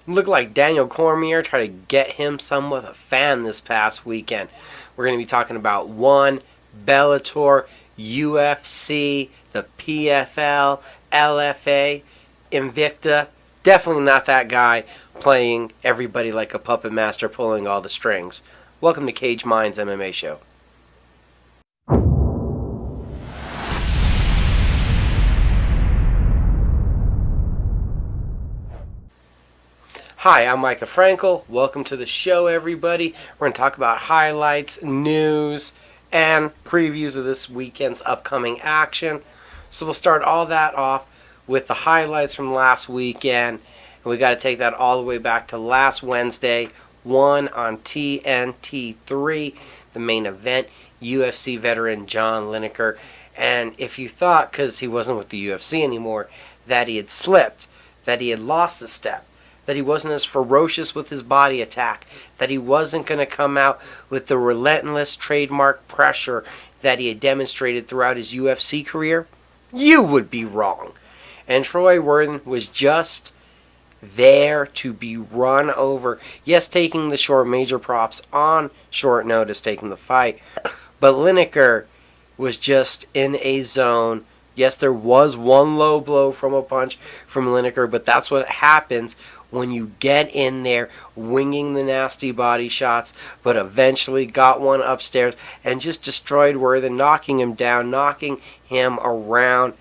Looked like Daniel Cormier tried to get him some with a fan this past weekend. We're going to be talking about Bellator, UFC, the PFL, LFA, Invicta. Definitely not that guy playing everybody like a puppet master pulling all the strings. Welcome to Cage Minds MMA Show. Hi, I'm Micah Frankel. Welcome to the show, everybody. We're going to talk about highlights, news, and previews of this weekend's upcoming action. So we'll start all that off with the highlights from last weekend. And we got to take that all the way back to last Wednesday, one on TNT3, the main event, UFC veteran John Lineker. And if you thought, because he wasn't with the UFC anymore, that he had slipped, that he had lost a step, that he wasn't as ferocious with his body attack, that he wasn't going to come out with the relentless trademark pressure that he had demonstrated throughout his UFC career, you would be wrong. And Troy Worthen was just there to be run over. Yes, taking the short major props on short notice, taking the fight, but Lineker was just in a zone. Yes, there was one low blow from a punch from Lineker, but that's what happens when you get in there winging the nasty body shots, but eventually got one upstairs and just destroyed Worthen, knocking him down, knocking him around.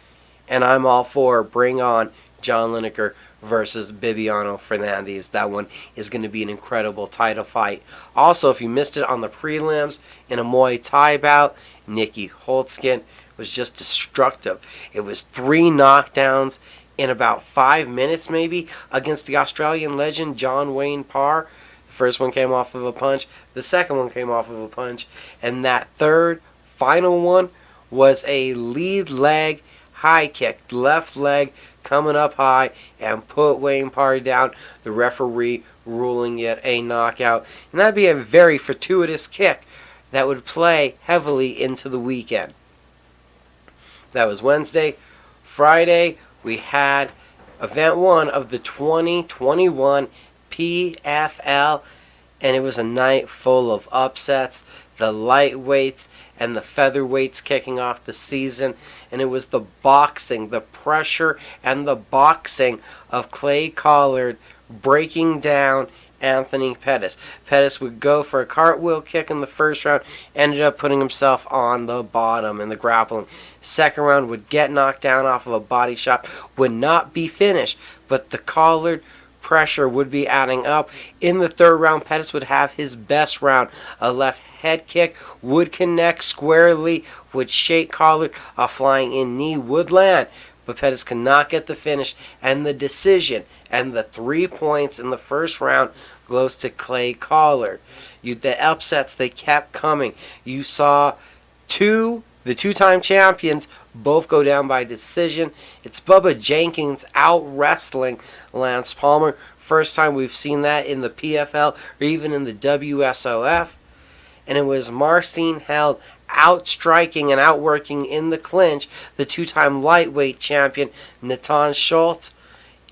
And I'm all for bring on John Lineker versus Bibiano Fernandez. That one is going to be an incredible title fight. Also, if you missed it on the prelims in a Muay Thai bout, Nicky Holtzkin was just destructive. It was 3 knockdowns in about 5 minutes maybe against the Australian legend John Wayne Parr. The first one came off of a punch. The second one came off of a punch. And that third, final one was a lead leg high kick. Left leg coming up high and put Wayne Parr down. The referee ruling it a knockout. And that'd be a very fortuitous kick that would play heavily into the weekend. That was Wednesday. Friday, we had event 1 of the 2021 PFL, and it was a night full of upsets. The lightweights and the featherweights kicking off the season, and it was the boxing, the pressure and the boxing of Clay Collard breaking down Anthony Pettis. Pettis would go for a cartwheel kick in the first round, ended up putting himself on the bottom in the grappling. Second round would get knocked down off of a body shot, would not be finished, but the Collard pressure would be adding up. In the third round, Pettis would have his best round. A left head kick would connect squarely, would shake Collard. A flying in knee would land, but Pettis could not get the finish, and the decision and the 3 points in the first round goes to Clay Collard. The upsets, they kept coming. You saw the two-time champions both go down by decision. It's Bubba Jenkins out-wrestling Lance Palmer. First time we've seen that in the PFL or even in the WSOF. And it was Marcin Held outstriking and outworking in the clinch the two-time lightweight champion Natan Schultz.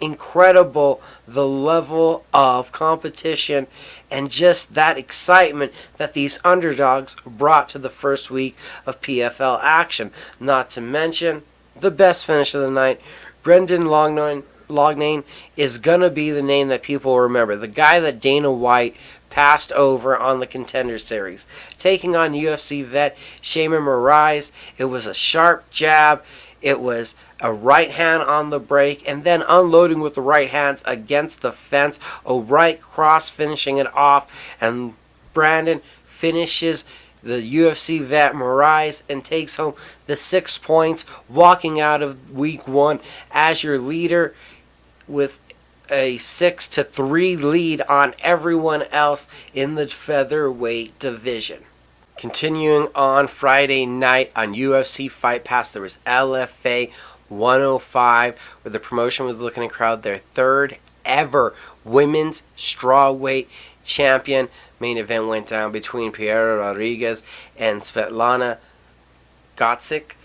Incredible the level of competition and just that excitement that these underdogs brought to the first week of PFL action. Not to mention the best finish of the night. Brendan Loughnane is going to be the name that people remember. The guy that Dana White passed over on the Contender Series. Taking on UFC vet Shaman Reyes. It was a sharp jab. It was a right hand on the break, and then unloading with the right hands against the fence. A right cross finishing it off, and Brandon finishes the UFC vet Moraes and takes home the 6 points, walking out of week 1 as your leader with a 6-3 lead on everyone else in the featherweight division. Continuing on Friday night on UFC Fight Pass, there was LFA 105, where the promotion was looking to crowd their 3rd ever women's strawweight champion. Main event went down between Piera Rodriguez and Svetlana Gotzik,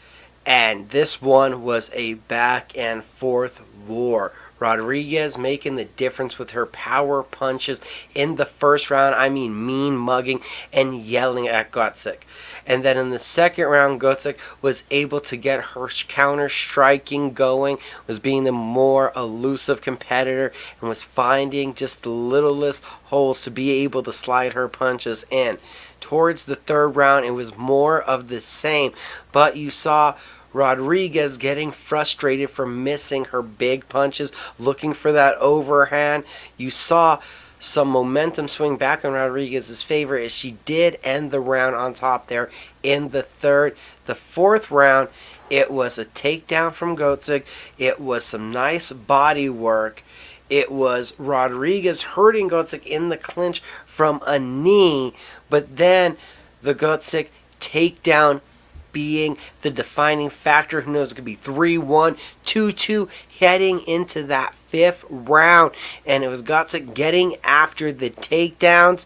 and this one was a back and forth war. Rodriguez making the difference with her power punches in the first round. I mean, mean mugging and yelling at Gotzik. And then in the second round, Gotzik was able to get her counter striking going, was being the more elusive competitor, and was finding just the littlest holes to be able to slide her punches in. Towards the third round, it was more of the same, but you saw Rodriguez getting frustrated for missing her big punches, looking for that overhand. You saw some momentum swing back in Rodriguez's favor as she did end the round on top there in the third. The fourth round, it was a takedown from Gotzik. It was some nice body work. It was Rodriguez hurting Gotzik in the clinch from a knee, but then the Gotzik takedown being the defining factor. Who knows, it could be 3-1, 2-2 heading into that fifth round. And it was Gotzik getting after the takedowns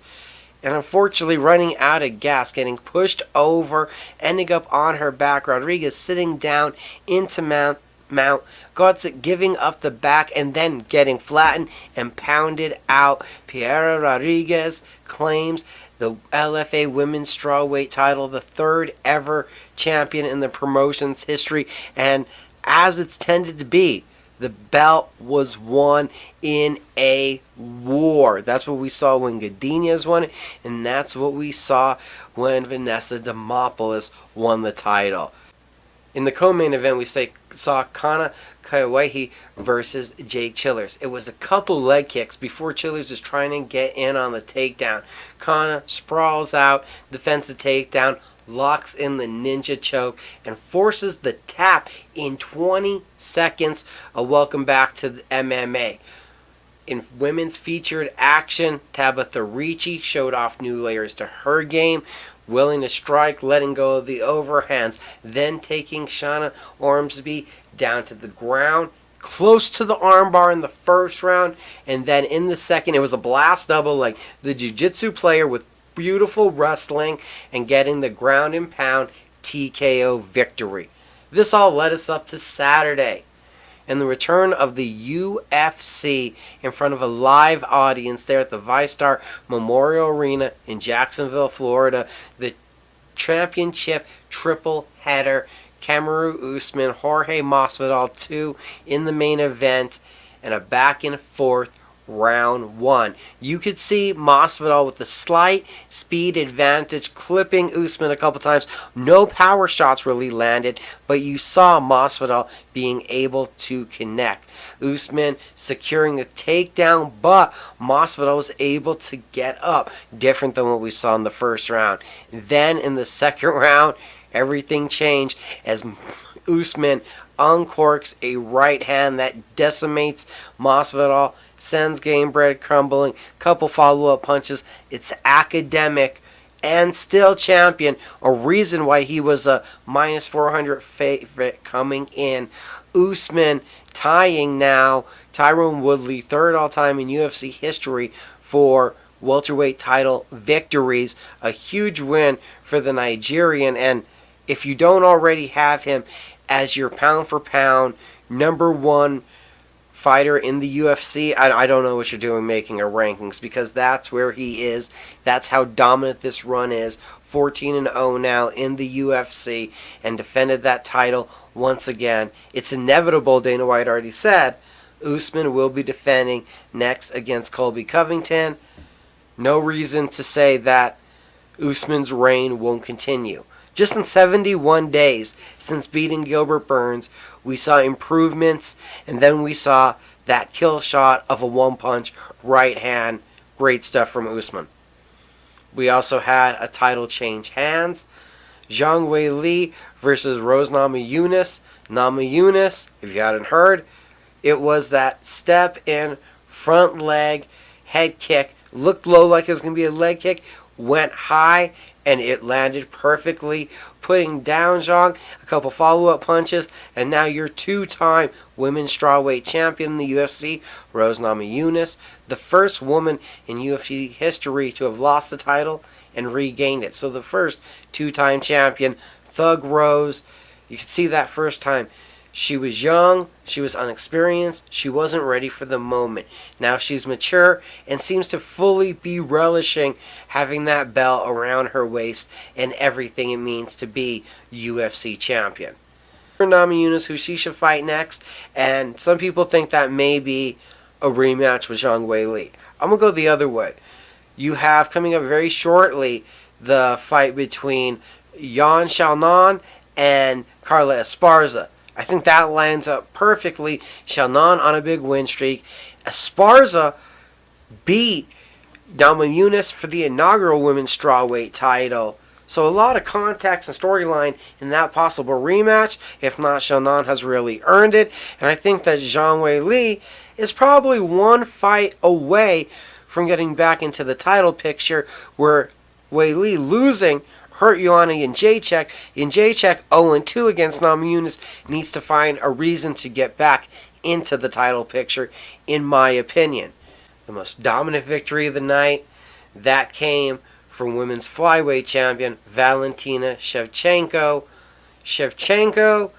and unfortunately running out of gas, getting pushed over, ending up on her back. Rodriguez sitting down into mount. Gotzik giving up the back and then getting flattened and pounded out. Piera Rodriguez claims the LFA women's strawweight title, the third ever champion in the promotion's history, and as it's tended to be, the belt was won in a war. That's what we saw when Godinez won it, and that's what we saw when Vanessa Demopoulos won the title. In the co-main event, we saw Kana Kawahi versus Jake Chillers. It was a couple leg kicks before Chillers is trying to get in on the takedown. Kana sprawls out, defends the takedown, locks in the ninja choke, and forces the tap in 20 seconds. A welcome back to the MMA. In women's featured action, Tabitha Ricci showed off new layers to her game, willing to strike, letting go of the overhands, then taking Shauna Ormsby down to the ground, close to the armbar in the first round, and then in the second, it was a blast double, like the jiu-jitsu player with beautiful wrestling and getting the ground and pound TKO victory. This all led us up to Saturday and the return of the UFC in front of a live audience there at the ViStar Memorial Arena in Jacksonville, Florida. The championship triple header, Kamaru Usman, Jorge Masvidal 2 in the main event, and a back and forth round one. You could see Masvidal with the slight speed advantage, clipping Usman a couple times. No power shots really landed, but you saw Masvidal being able to connect. Usman securing the takedown, but Masvidal was able to get up, different than what we saw in the first round. Then in the second round, everything changed as Usman uncorks a right hand that decimates Masvidal, sends Gamebred crumbling, couple follow-up punches. It's academic and still champion, a reason why he was a minus 400 favorite coming in. Usman tying now Tyron Woodley, third all-time in UFC history for welterweight title victories. A huge win for the Nigerian, and if you don't already have him as your pound-for-pound number one fighter in the UFC, I don't know what you're doing making a rankings, because that's where he is. That's how dominant this run is. 14-0 now in the UFC and defended that title once again. It's inevitable, Dana White already said. Usman will be defending next against Colby Covington. No reason to say that Usman's reign won't continue. Just in 71 days since beating Gilbert Burns, we saw improvements, and then we saw that kill shot of a one-punch right hand. Great stuff from Usman. We also had a title change hands. Zhang Wei Li versus Rose Namajunas. Namajunas, if you hadn't heard, it was that step in front leg head kick. Looked low like it was going to be a leg kick. Went high, and it landed perfectly, putting down Zhang, a couple follow-up punches, and now your two-time women's strawweight champion in the UFC, Rose Namajunas, the first woman in UFC history to have lost the title and regained it. So the first two-time champion, Thug Rose, you can see that first time. She was young, she was unexperienced, she wasn't ready for the moment. Now she's mature and seems to fully be relishing having that belt around her waist and everything it means to be UFC champion. Namajunas, who she should fight next, and some people think that may be a rematch with Zhang Weili. I'm going to go the other way. You have coming up very shortly the fight between Yan Xiaonan and Carla Esparza. I think that lines up perfectly. Xiaonan on a big win streak. Esparza beat Namajunas for the inaugural women's strawweight title. So a lot of context and storyline in that possible rematch. If not, Xiaonan has really earned it. And I think that Zhang Weili is probably one fight away from getting back into the title picture, where Weili losing hurt Joanna Jędrzejczyk. Jędrzejczyk 0-2 against Namajunas needs to find a reason to get back into the title picture, in my opinion. The most dominant victory of the night, that came from women's flyweight champion Valentina Shevchenko. Shevchenko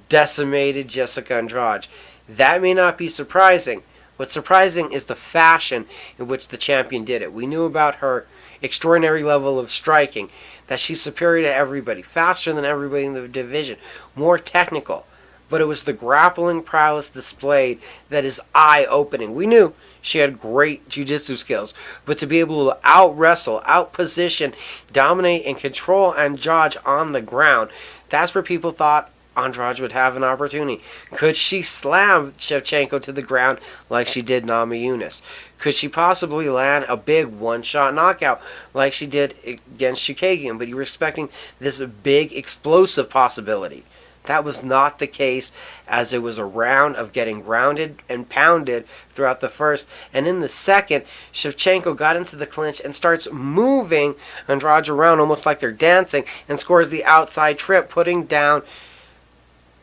decimated Jessica Andrade. That may not be surprising. What's surprising is the fashion in which the champion did it. We knew about her extraordinary level of striking, that she's superior to everybody, faster than everybody in the division, more technical. But it was the grappling prowess displayed that is eye-opening. We knew she had great jiu-jitsu skills, but to be able to out-wrestle, out-position, dominate, and control Andrade on the ground, that's where people thought Andrade would have an opportunity. Could she slam Shevchenko to the ground like she did Namajunas? Could she possibly land a big one-shot knockout like she did against Chukagian? But you were expecting this big explosive possibility. That was not the case, as it was a round of getting grounded and pounded throughout the first. And in the second, Shevchenko got into the clinch and starts moving Andrade around almost like they're dancing, and scores the outside trip, putting down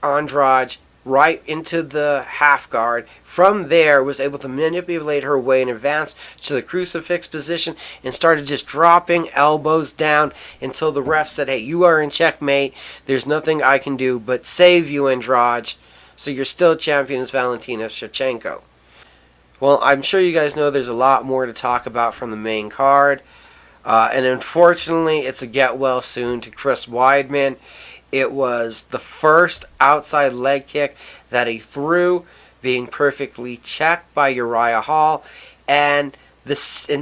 Andrade right into the half guard. From there, was able to manipulate her way and advance to the crucifix position and started just dropping elbows down until the ref said, hey, you are in checkmate. There's nothing I can do but save you, Andrade. So you're still champion as Valentina Shevchenko. Well, I'm sure you guys know there's a lot more to talk about from the main card. And unfortunately, it's a get well soon to Chris Weidman. It was the first outside leg kick that he threw, being perfectly checked by Uriah Hall, and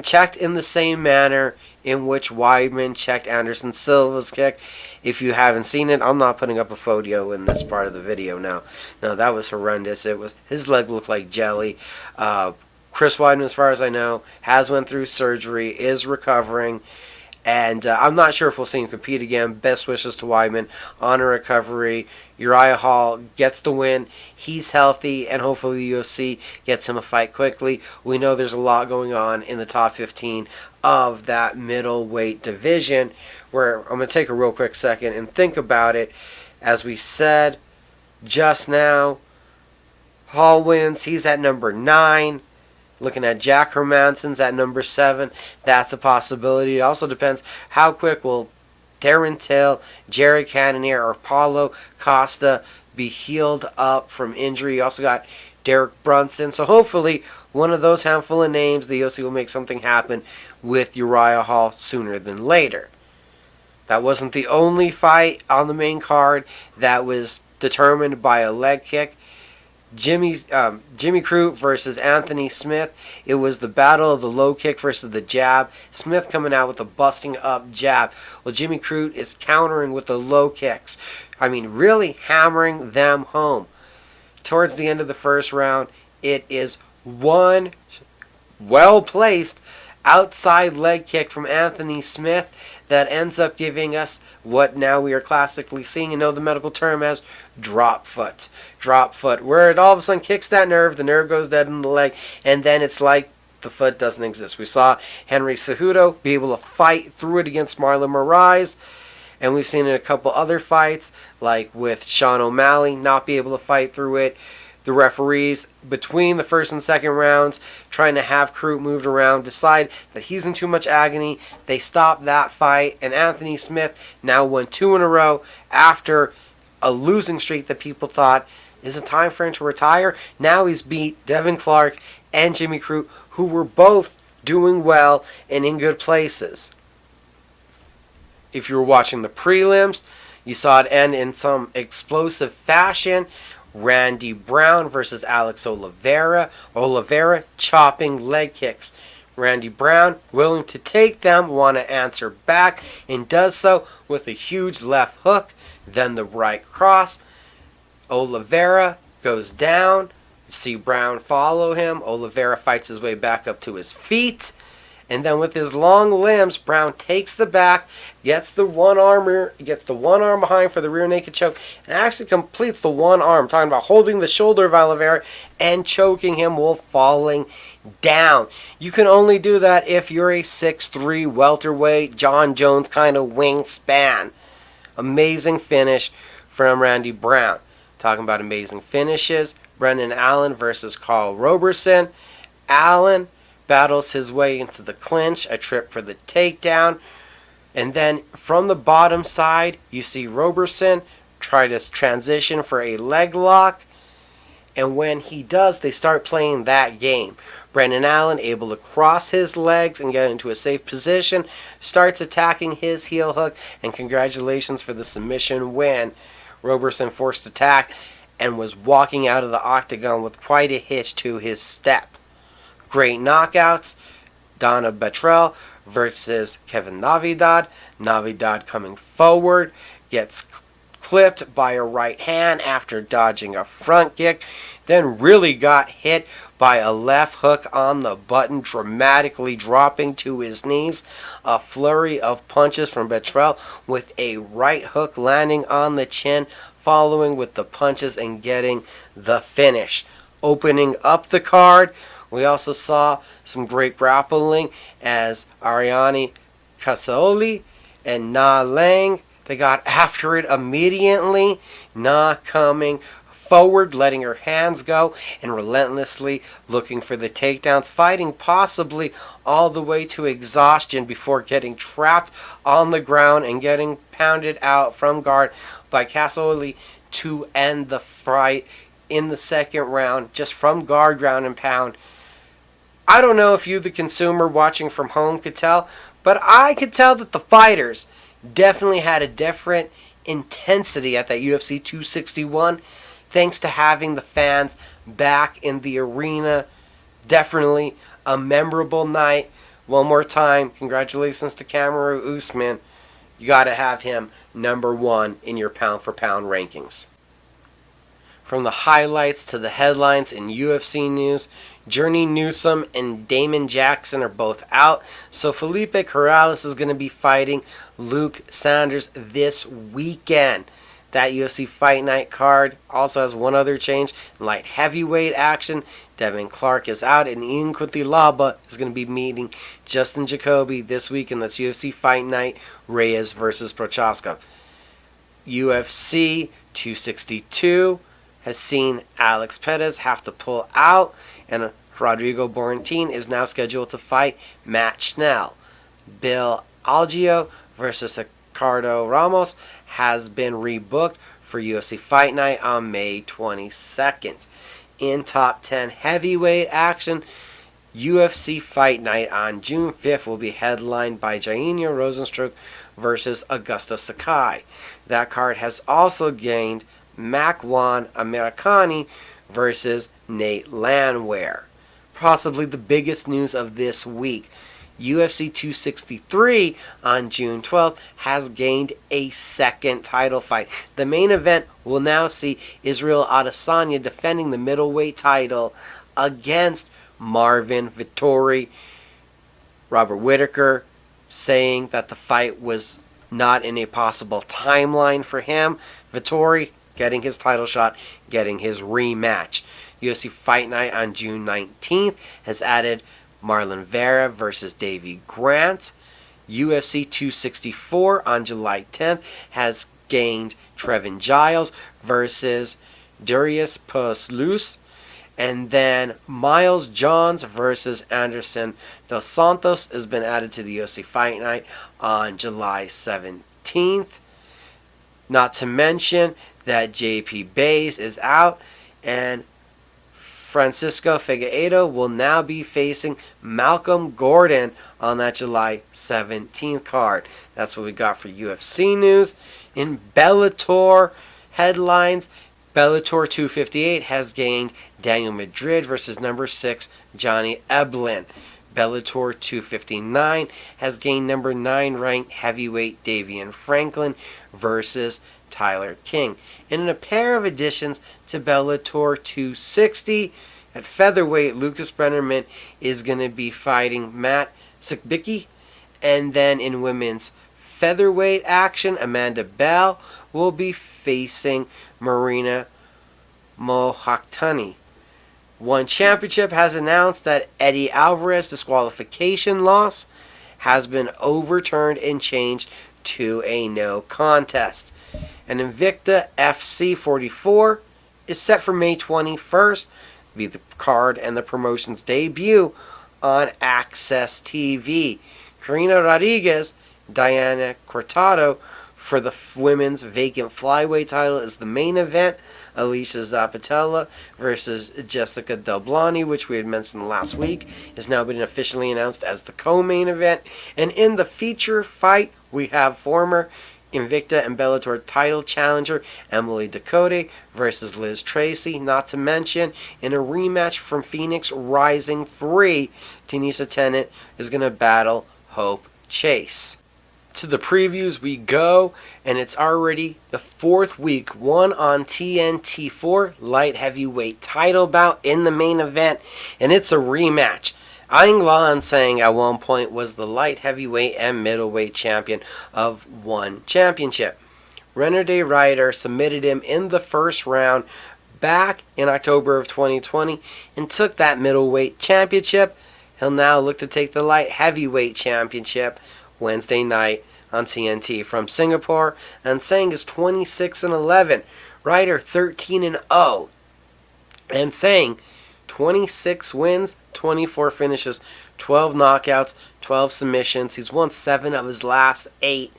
checked in the same manner in which Weidman checked Anderson Silva's kick. If you haven't seen it, I'm not putting up a photo in this part of the video now. No, that was horrendous. His leg looked like jelly. Chris Weidman, as far as I know, has went through surgery, is recovering. And I'm not sure if we'll see him compete again. Best wishes to Weidman on a recovery. Uriah Hall gets the win. He's healthy, and hopefully the UFC gets him a fight quickly. We know there's a lot going on in the top 15 of that middleweight division, where I'm going to take a real quick second and think about it. As we said just now, Hall wins. He's at number 9. Looking at Jack Hermansson's at number 7. That's a possibility. It also depends how quick will Darren Till, Jerry Cannonier, or Paulo Costa be healed up from injury. You also got Derek Brunson. So hopefully one of those handful of names, the UFC will make something happen with Uriah Hall sooner than later. That wasn't the only fight on the main card that was determined by a leg kick. Jimmy Crute versus Anthony Smith. It was the battle of the low kick versus the jab. Smith coming out with a busting up jab. Well, Jimmy Crute is countering with the low kicks. I mean, really hammering them home. Towards the end of the first round, it is one well-placed outside leg kick from Anthony Smith that ends up giving us what now we are classically seeing and know the medical term as drop foot. Drop foot, where it all of a sudden kicks that nerve, the nerve goes dead in the leg, and then it's like the foot doesn't exist. We saw Henry Cejudo be able to fight through it against Marlon Moraes, and we've seen in a couple other fights, like with Sean O'Malley, not be able to fight through it. The referees, between the first and second rounds, trying to have Crute moved around, decide that he's in too much agony. They stop that fight, and Anthony Smith now won 2 in a row after a losing streak that people thought, is it time for him to retire? Now he's beat Devin Clark and Jimmy Crute, who were both doing well and in good places. If you were watching the prelims, you saw it end in some explosive fashion. Randy Brown versus Alex Oliveira. Oliveira chopping leg kicks. Randy Brown willing to take them, want to answer back, and does so with a huge left hook, then the right cross. Oliveira goes down. See Brown follow him. Oliveira fights his way back up to his feet. And then with his long limbs, Brown takes the back, gets the one arm behind for the rear naked choke, and actually completes the one arm. Talking about holding the shoulder of Oliveira and choking him while falling down. You can only do that if you're a 6'3" welterweight, John Jones kind of wingspan. Amazing finish from Randy Brown. Talking about amazing finishes, Brendan Allen versus Carl Roberson. Allen battles his way into the clinch, a trip for the takedown. And then from the bottom side, you see Roberson try to transition for a leg lock. And when he does, they start playing that game. Brendan Allen able to cross his legs and get into a safe position, starts attacking his heel hook, and congratulations for the submission win. Roberson forced attack and was walking out of the octagon with quite a hitch to his step. Great knockouts. Donna Battrell versus Kevin Navidad. Navidad coming forward, gets clipped by a right hand after dodging a front kick, then really got hit by a left hook on the button, dramatically dropping to his knees. A flurry of punches from Battrell with a right hook landing on the chin, following with the punches and getting the finish. Opening up the card, we also saw some great grappling as Ariane Casaoli and Na Lang, they got after it immediately. Na coming forward, letting her hands go, and relentlessly looking for the takedowns, fighting possibly all the way to exhaustion before getting trapped on the ground and getting pounded out from guard by Casaoli to end the fight in the second round, just from guard, ground and pound. I don't know if you, the consumer watching from home, could tell, but I could tell that the fighters definitely had a different intensity at that UFC 261, thanks to having the fans back in the arena. Definitely a memorable night. One more time, congratulations to Kamaru Usman. You got to have him number one in your pound-for-pound rankings. From the highlights to the headlines in UFC news, Journey Newsom and Damon Jackson are both out. So Felipe Corrales is going to be fighting Luke Sanders this weekend. That UFC Fight Night card also has one other change. In light heavyweight action, Devin Clark is out, and Ian Cutelaba is going to be meeting Justin Jacoby this weekend. That's UFC Fight Night, Reyes versus Prochaska. UFC 262 has seen Alex Perez have to pull out, and Rodrigo Borentin is now scheduled to fight Matt Schnell. Bill Algeo versus Ricardo Ramos has been rebooked for UFC Fight Night on May 22nd. In top 10 heavyweight action, UFC Fight Night on June 5th will be headlined by Jairzinho Rozenstruik versus Augusto Sakai. That card has also gained Makwan Americani versus Nate Landwehr. Possibly the biggest news of this week. UFC 263 on June 12th has gained a second title fight. The main event will now see Israel Adesanya defending the middleweight title against Marvin Vettori. Robert Whittaker saying that the fight was not in a possible timeline for him. Vettori getting his title shot, getting his rematch. UFC Fight Night on June 19th has added Marlon Vera versus Davy Grant. UFC 264 on July 10th has gained Trevin Giles versus Darius Puslus. And then Miles Johns versus Anderson Dos Santos has been added to the UFC Fight Night on July 17th. Not to mention that JP Bays is out, and Francisco Figueiredo will now be facing Malcolm Gordon on that July 17th card. That's what we got for UFC news. In Bellator headlines, Bellator 258 has gained Daniel Madrid versus number 6 Johnny Eblen. Bellator 259 has gained number 9 ranked heavyweight Davian Franklin versus Tyler King. And in a pair of additions to Bellator 260, at featherweight, Lucas Brennerman is going to be fighting Matt Sikbicki. And then in women's featherweight action, Amanda Bell will be facing Marina Mohaktani. One Championship has announced that Eddie Alvarez's disqualification loss has been overturned and changed to a no contest. And Invicta FC 44 is set for May 21st to be the card and the promotion's debut on Access TV. Karina Rodriguez, Diana Cortado for the women's vacant flyweight title is the main event. Alicia Zapatella versus Jessica Delblani, which we had mentioned last week, has now been officially announced as the co-main event. And in the feature fight, we have former Invicta and Bellator title challenger Emily Ducote versus Liz Tracy. Not to mention, in a rematch from Phoenix Rising 3, Tenisa Tennant is going to battle Hope Chase. To the previews we go, and it's already the 4th week, one on TNT4 light heavyweight title bout in the main event, and it's a rematch. Aing Lan Sang at one point was the light heavyweight and middleweight champion of one championship. Renner de Ryder submitted him in the first round back in October of 2020 and took that middleweight championship. He'll now look to take the light heavyweight championship Wednesday night on TNT from Singapore, and Sang is 26-11. Ryder 13-0, and Sang 26 wins, 24 finishes, 12 knockouts, 12 submissions. He's won 7 of his last 8,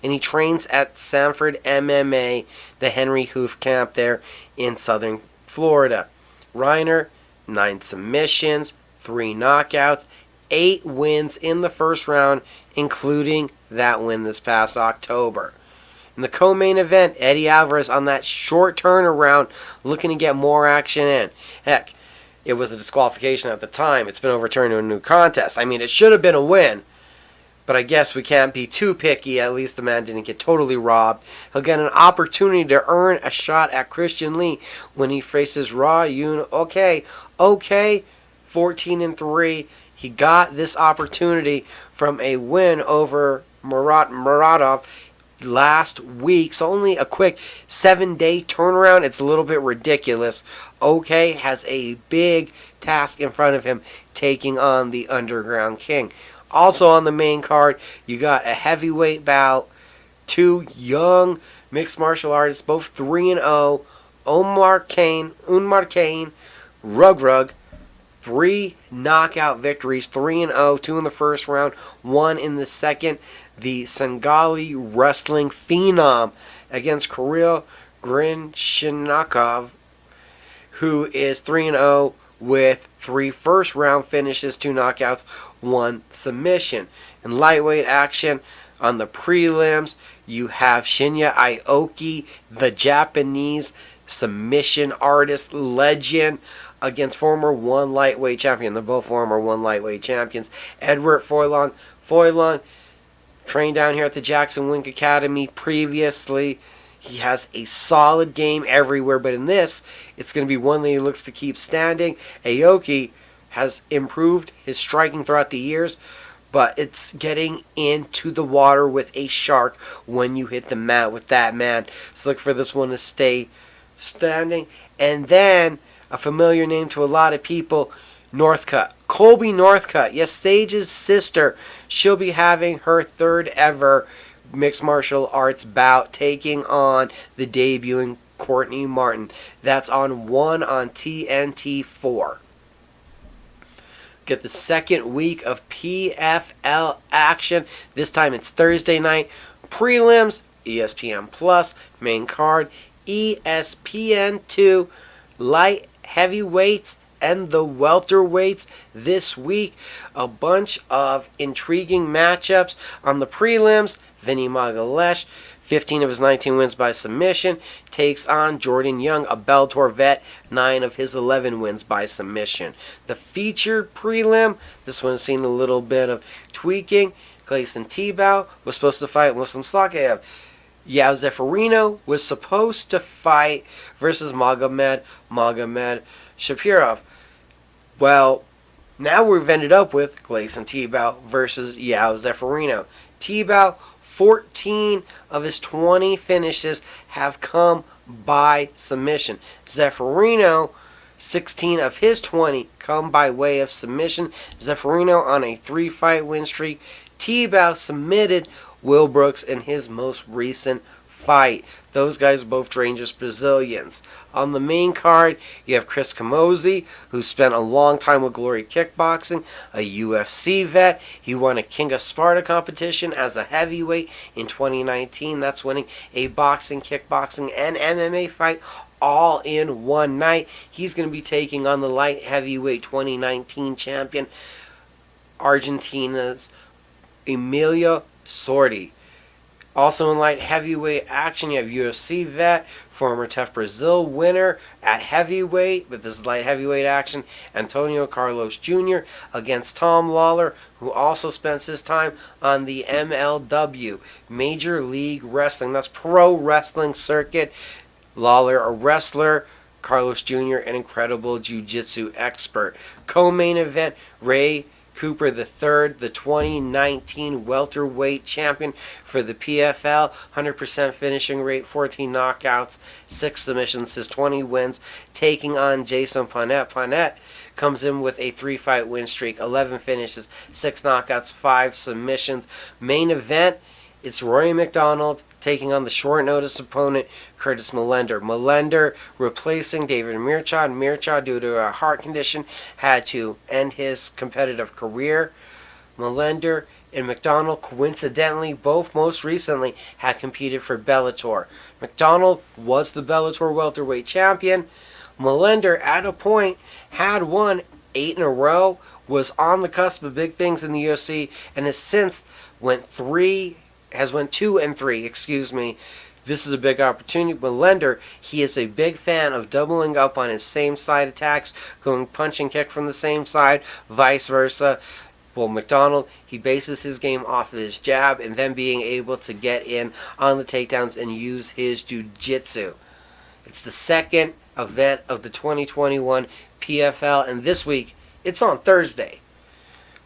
and he trains at Sanford MMA, the Henry Hoof camp there in southern Florida. Reiner 9 submissions, 3 knockouts, 8 wins in the first round, including that win this past October. In the co-main event, Eddie Alvarez on that short turnaround, looking to get more action in. Heck, it was a disqualification at the time. It's been overturned to a new contest. I mean, it should have been a win, but I guess we can't be too picky. At least the man didn't get totally robbed. He'll get an opportunity to earn a shot at Christian Lee when he faces Ra Yun. Okay, 14-3. He got this opportunity from a win over Muradov last week. So only a quick 7-day turnaround. It's a little bit ridiculous. OK has a big task in front of him taking on the Underground King. Also on the main card, you got a heavyweight bout. 2 young mixed martial artists, both 3-0. Unmar Kane, Rug. 3 knockout victories, 3-0, 2 in the first round, 1 in the second. The Sengali wrestling phenom against Kirill Grinshinikov, who is 3-0 with 3 first round finishes, 2 knockouts, 1 submission. In lightweight action on the prelims, you have Shinya Aoki, the Japanese submission artist legend, against former 1 lightweight champion. They're both former 1 lightweight champions. Edward Foylong. Foylong trained down here at the Jackson Wink Academy previously. He has a solid game everywhere, but in this, it's going to be one that he looks to keep standing. Aoki has improved his striking throughout the years, but it's getting into the water with a shark when you hit the mat with that man. So look for this one to stay standing. And then a familiar name to a lot of people, Northcutt. Colby Northcutt, yes, Sage's sister. She'll be having her 3rd ever mixed martial arts bout, taking on the debuting Courtney Martin. That's on TNT4. Get the 2nd week of PFL action. This time it's Thursday night. Prelims, ESPN Plus. Main card, ESPN2 light heavyweights and the welterweights this week. A bunch of intriguing matchups on the prelims. Vinny Magalesh, 15 of his 19 wins by submission, takes on Jordan Young, a Bellator vet, 9 of his 11 wins by submission. The featured prelim, this one's seen a little bit of tweaking. Gleison Tibau was supposed to fight Muslim Sakaev. Yao Zeferino was supposed to fight versus Magomed Shapirov. Well, now we've ended up with Gleison Tibau versus Yao Zeferino. Tibau, 14 of his 20 finishes have come by submission. Zeferino, 16 of his 20 come by way of submission. Zeferino on a 3-fight win streak. Tibau submitted Will Brooks in his most recent fight. Those guys both trained as Brazilians. On the main card, you have Chris Camozzi, who spent a long time with Glory Kickboxing, a UFC vet. He won a King of Sparta competition as a heavyweight in 2019. That's winning a boxing, kickboxing, and MMA fight all in one night. He's going to be taking on the light heavyweight 2019 champion, Argentina's Emilio Sordi. Also in light heavyweight action, you have UFC vet, former Tough Brazil winner at heavyweight, but this is light heavyweight action, Antonio Carlos Jr. against Tom Lawler, who also spends his time on the MLW, Major League Wrestling. That's pro wrestling circuit. Lawler, a wrestler. Carlos Jr., an incredible jiu-jitsu expert. Co-main event, Ray Cooper III, the 2019 welterweight champion for the PFL, 100% finishing rate, 14 knockouts, 6 submissions, his 20 wins, taking on Jason Panet. Panet comes in with a 3-fight win streak, 11 finishes, 6 knockouts, 5 submissions. Main event, it's Rory McDonald taking on the short notice opponent Curtis Melender. Melender replacing David Mirchad. Mirchad, due to a heart condition, had to end his competitive career. Melender and McDonald, coincidentally, both most recently had competed for Bellator. McDonald was the Bellator welterweight champion. Melender, at a point, had won 8 in a row, was on the cusp of big things in the UFC, and has since went 2-3, excuse me. This is a big opportunity. Melender, he is a big fan of doubling up on his same side attacks, going punch and kick from the same side, vice versa. Well, McDonald, he bases his game off of his jab and then being able to get in on the takedowns and use his jiu-jitsu. It's the second event of the 2021 PFL, and this week, it's on Thursday.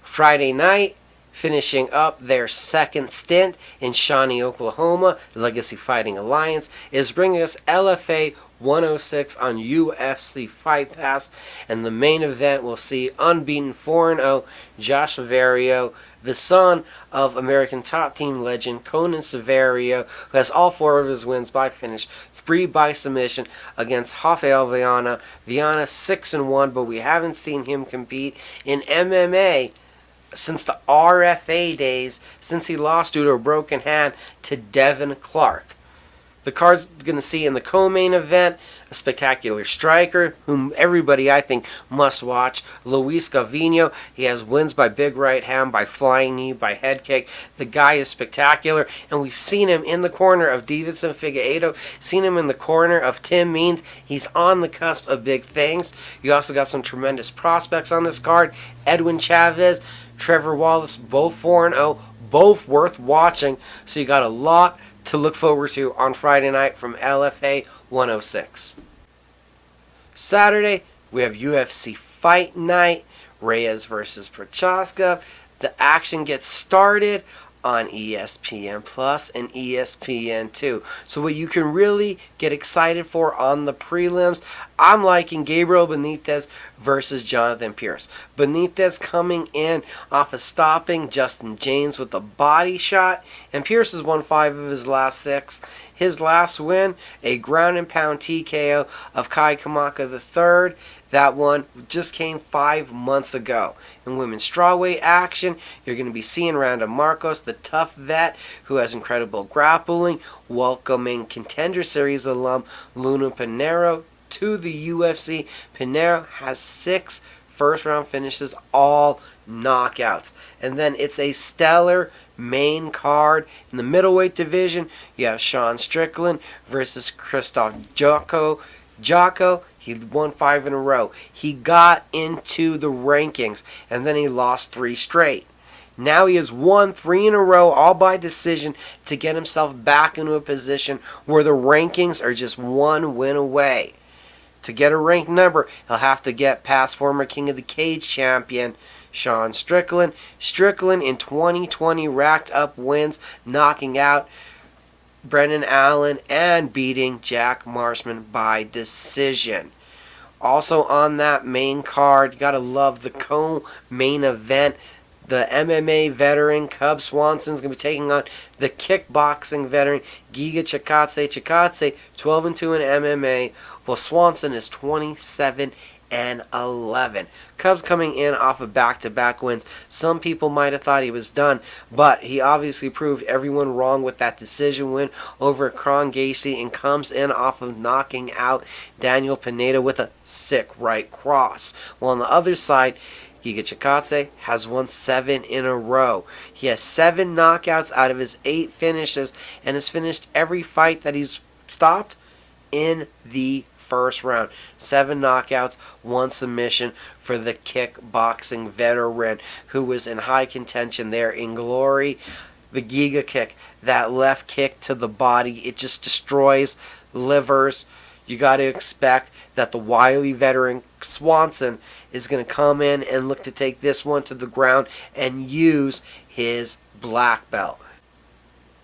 Friday night, finishing up their second stint in Shawnee, Oklahoma, Legacy Fighting Alliance is bringing us LFA 106 on UFC Fight Pass, and the main event will see unbeaten 4-0 Josh Severio, the son of American Top Team legend Conan Severio, who has all 4 of his wins by finish, 3 by submission against Rafael Viana. Viana 6-1, but we haven't seen him compete in MMA since the RFA days, since he lost due to a broken hand to Devin Clark. The card's going to see in the co-main event a spectacular striker, whom everybody, I think, must watch. Luis Gavino. He has wins by big right hand, by flying knee, by head kick. The guy is spectacular, and we've seen him in the corner of Davidson Figueiredo, seen him in the corner of Tim Means. He's on the cusp of big things. You also got some tremendous prospects on this card. Edwin Chavez, Trevor Wallace, both 4-0, both worth watching. So you got a lot to look forward to on Friday night from LFA 106. Saturday, we have UFC Fight Night, Reyes versus Prochaska. The action gets started on ESPN Plus and ESPN2. So what you can really get excited for on the prelims, I'm liking Gabriel Benitez versus Jonathan Pierce. Benitez coming in off of stopping Justin James with a body shot, and Pierce has won 5 of his last 6. His last win, a ground and pound TKO of Kai Kamaka III. That one just came 5 months ago. In women's strawweight action, you're going to be seeing Randa Marcos, the tough vet who has incredible grappling, welcoming Contender Series alum Luna Pinheiro to the UFC. Pinheiro has 6 first-round finishes, all knockouts. And then it's a stellar main card. In the middleweight division, you have Sean Strickland versus Christoph Jocko. Jocko, he won 5 in a row. He got into the rankings, and then he lost 3 straight. Now he has won 3 in a row, all by decision, to get himself back into a position where the rankings are just 1 win away. To get a ranked number, he'll have to get past former King of the Cage champion Sean Strickland. Strickland in 2020 racked up wins, knocking out Brendan Allen and beating Jack Marshman by decision. Also on that main card, you gotta love the co-main event. The MMA veteran Cub Swanson's going to be taking on the kickboxing veteran Giga Chikadze. Chikadze 12-2 in MMA, while Swanson is 27-11. Cub's coming in off of back-to-back wins. Some people might have thought he was done, but he obviously proved everyone wrong with that decision win over Kron Gacy and comes in off of knocking out Daniel Pineda with a sick right cross. While on the other side, Giga Chikadze has won 7 in a row. He has 7 knockouts out of his 8 finishes and has finished every fight that he's stopped in the first round. 7 knockouts, 1 submission for the kickboxing veteran who was in high contention there in glory. The Giga kick, that left kick to the body, it just destroys livers. You got to expect that the wily veteran Swanson is going to come in and look to take this one to the ground and use his black belt.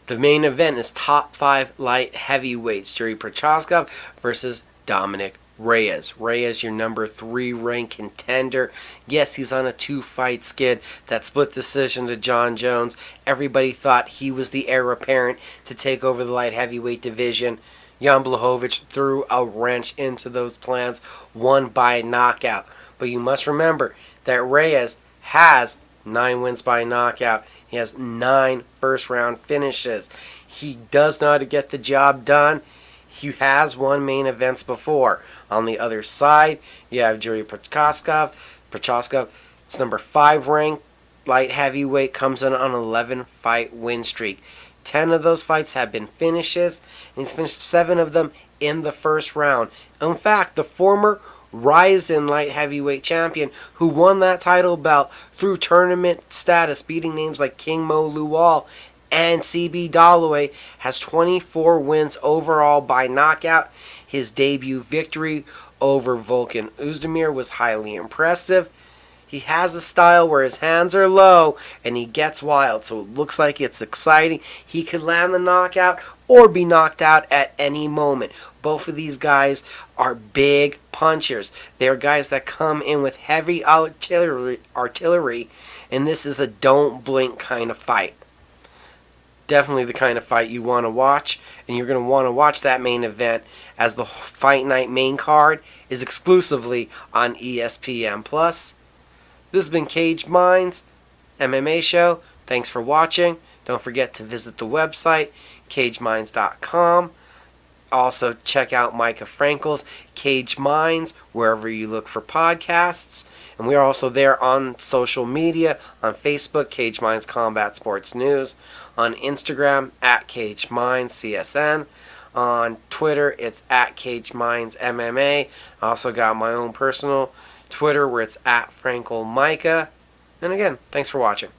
The main event is top 5 light heavyweights. Jerry Prochazka versus Dominic Reyes. Reyes, your number 3 ranked contender. Yes, he's on a 2-fight skid. That split decision to John Jones. Everybody thought he was the heir apparent to take over the light heavyweight division. Jan Blachowicz threw a wrench into those plans, won by knockout. But you must remember that Reyes has 9 wins by knockout. He has 9 first-round finishes. He does know how to get the job done. He has won main events before. On the other side, you have Jiri Prochazka. Prochazka, it's number 5 ranked light heavyweight, comes in on an 11-fight win streak. 10 of those fights have been finishes, and he's finished 7 of them in the first round. In fact, the former Ryzen light heavyweight champion who won that title belt through tournament status, beating names like King Mo Lual and CB Dalloway, has 24 wins overall by knockout. His debut victory over Volkan Oezdemir was highly impressive. He has a style where his hands are low and he gets wild, so it looks like it's exciting. He could land the knockout or be knocked out at any moment. Both of these guys are big punchers. They're guys that come in with heavy artillery, and this is a don't blink kind of fight. Definitely the kind of fight you want to watch, and you're going to want to watch that main event as the Fight Night main card is exclusively on ESPN+. This has been Caged Minds MMA show. Thanks for watching. Don't forget to visit the website, cageminds.com. Also, check out Micah Frankel's Caged Minds wherever you look for podcasts. And we are also there on social media, on Facebook, Caged Minds Combat Sports News. On Instagram, at Caged Minds CSN. On Twitter, it's at Caged Minds MMA. I also got my own personal Twitter where it's at Frankel Micah. And again, thanks for watching.